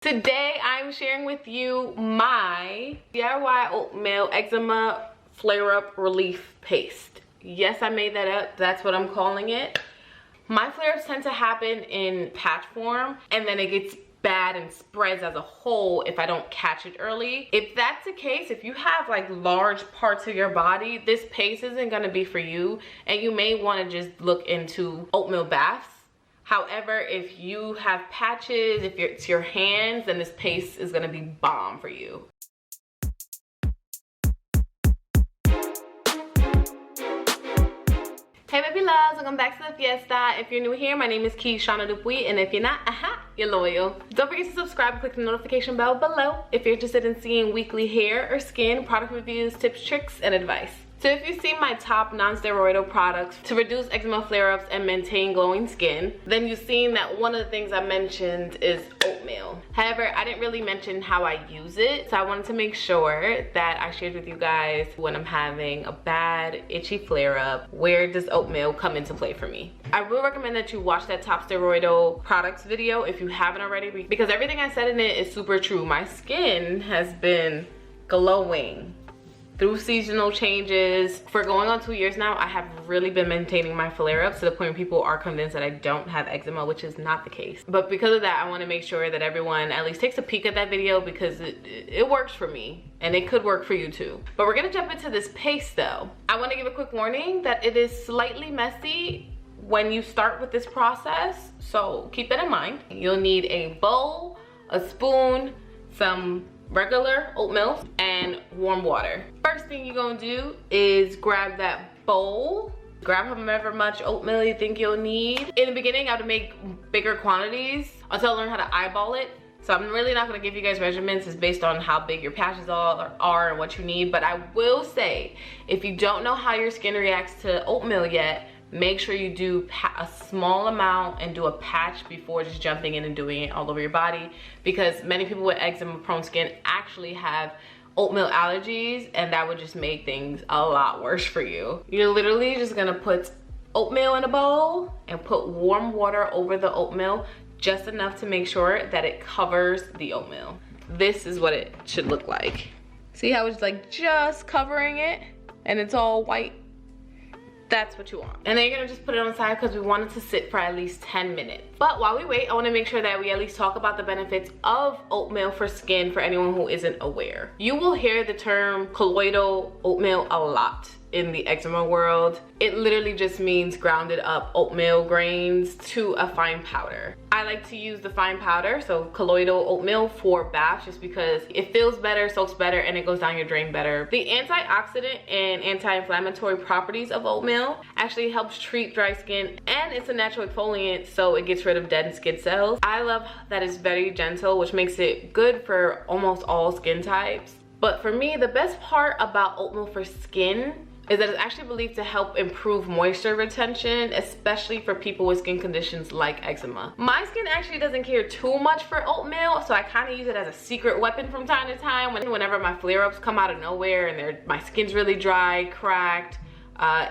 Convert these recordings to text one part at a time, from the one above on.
Today I'm sharing with you my DIY oatmeal eczema flare-up relief paste. Yes, I made that up. That's what I'm calling it. My flare-ups tend to happen in patch form, and then it gets bad and spreads as a whole if I don't catch it early. If that's the case, if you have like large parts of your body, this paste isn't going to be for you, and you may want to just look into oatmeal baths. However, if you have patches, if it's your hands, then this paste is gonna be bomb for you. Hey baby loves, welcome back to the fiesta. If you're new here, my name is Keishana Dupuy, and if you're not, you're loyal. Don't forget to subscribe and click the notification bell below if you're interested in seeing weekly hair or skin, product reviews, tips, tricks, and advice. So if you've seen my top non-steroidal products to reduce eczema flare-ups and maintain glowing skin, then you've seen that one of the things I mentioned is oatmeal. However, I didn't really mention how I use it, so I wanted to make sure that I shared with you guys when I'm having a bad itchy flare-up, where does oatmeal come into play for me. I will recommend that you watch that top steroidal products video if you haven't already, because everything I said in it is super true. My skin has been glowing through seasonal changes. For going on 2 years now, I have really been maintaining my flare-ups to the point where people are convinced that I don't have eczema, which is not the case. But because of that, I wanna make sure that everyone at least takes a peek at that video, because it works for me, and it could work for you too. But we're gonna jump into this paste though. I wanna give a quick warning that it is slightly messy when you start with this process, so keep that in mind. You'll need a bowl, a spoon, some regular oatmeal, and warm water. First thing you're gonna do is grab that bowl, grab however much oatmeal you think you'll need. In the beginning, I would make bigger quantities until I learn how to eyeball it. So I'm really not gonna give you guys measurements. It's based on how big your patches are and what you need. But I will say, if you don't know how your skin reacts to oatmeal yet, make sure you do a small amount and do a patch before just jumping in and doing it all over your body, because many people with eczema prone skin actually have oatmeal allergies, and that would just make things a lot worse for you. You're literally just gonna put oatmeal in a bowl and put warm water over the oatmeal, just enough to make sure that it covers the oatmeal. This is what it should look like. See how it's like just covering it and it's all white? That's what you want. And then you're gonna just put it on the side because we want it to sit for at least 10 minutes. But while we wait, I wanna make sure that we at least talk about the benefits of oatmeal for skin for anyone who isn't aware. You will hear the term colloidal oatmeal a lot in the eczema world. It literally just means grounded up oatmeal grains to a fine powder. I like to use the fine powder, so colloidal oatmeal, for baths, just because it feels better, soaks better, and it goes down your drain better. The antioxidant and anti-inflammatory properties of oatmeal actually helps treat dry skin, and it's a natural exfoliant, so it gets rid of dead skin cells. I love that it's very gentle, which makes it good for almost all skin types. But for me, the best part about oatmeal for skin is that it's actually believed to help improve moisture retention, especially for people with skin conditions like eczema. My skin actually doesn't care too much for oatmeal, so I kind of use it as a secret weapon from time to time. Whenever my flare-ups come out of nowhere and my skin's really dry, cracked,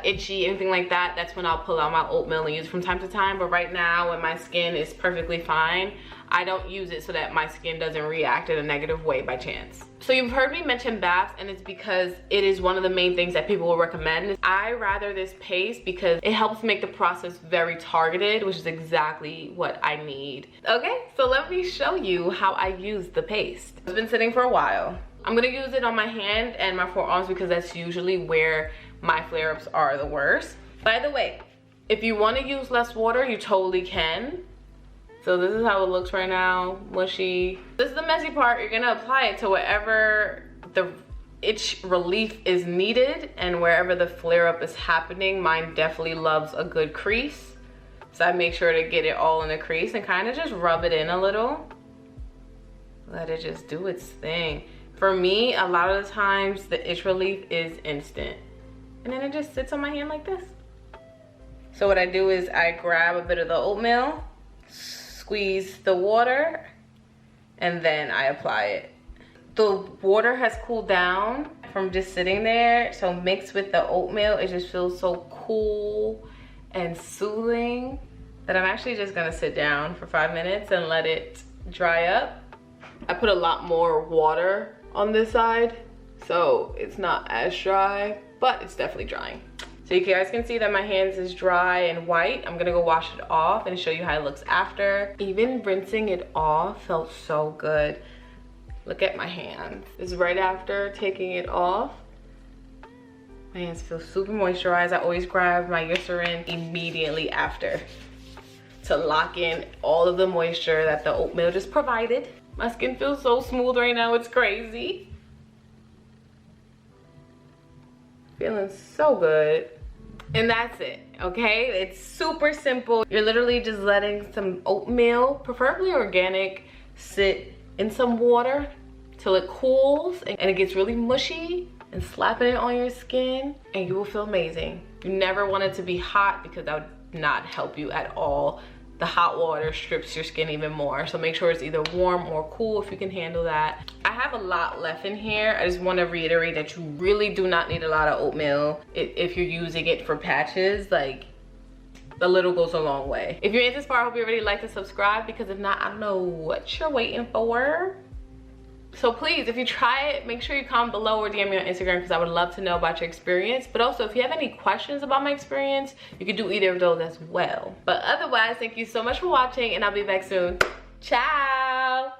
itchy, anything like that, that's when I'll pull out my oatmeal and use it from time to time. But right now, when my skin is perfectly fine, I don't use it so that my skin doesn't react in a negative way by chance. So you've heard me mention baths, and it's because it is one of the main things that people will recommend. I rather this paste because it helps make the process very targeted, which is exactly what I need. Okay, so let me show you how I use the paste. It's been sitting for a while. I'm gonna use it on my hand and my forearms because that's usually where my flare-ups are the worst. By the way, if you want to use less water, you totally can. So this is how it looks right now, mushy. This is the messy part. You're gonna apply it to wherever the itch relief is needed and wherever the flare-up is happening. Mine definitely loves a good crease, so I make sure to get it all in a crease and kind of just rub it in a little. Let it just do its thing. For me, a lot of the times the itch relief is instant, and then it just sits on my hand like this. So what I do is I grab a bit of the oatmeal, squeeze the water, and then I apply it. The water has cooled down from just sitting there, so mixed with the oatmeal, it just feels so cool and soothing that I'm actually just gonna sit down for 5 minutes and let it dry up. I put a lot more water on this side, so it's not as dry, but it's definitely drying. So you guys can see that my hands is dry and white. I'm gonna go wash it off and show you how it looks after. Even rinsing it off felt so good. Look at my hands. This is right after taking it off. My hands feel super moisturized. I always grab my Eucerin immediately after to lock in all of the moisture that the oatmeal just provided. My skin feels so smooth right now, it's crazy. Feeling so good. And that's it, okay? It's super simple. You're literally just letting some oatmeal, preferably organic, sit in some water till it cools and it gets really mushy, and slapping it on your skin, and you will feel amazing. You never want it to be hot because that would not help you at all. The hot water strips your skin even more. So make sure it's either warm or cool if you can handle that. I have a lot left in here. I just want to reiterate that you really do not need a lot of oatmeal if you're using it for patches. Like, the little goes a long way. If you're in this part, I hope you already like and subscribe, because if not, I don't know what you're waiting for. So please, if you try it, make sure you comment below or DM me on Instagram, because I would love to know about your experience. But also, if you have any questions about my experience, you can do either of those as well. But otherwise, thank you so much for watching, and I'll be back soon. Ciao!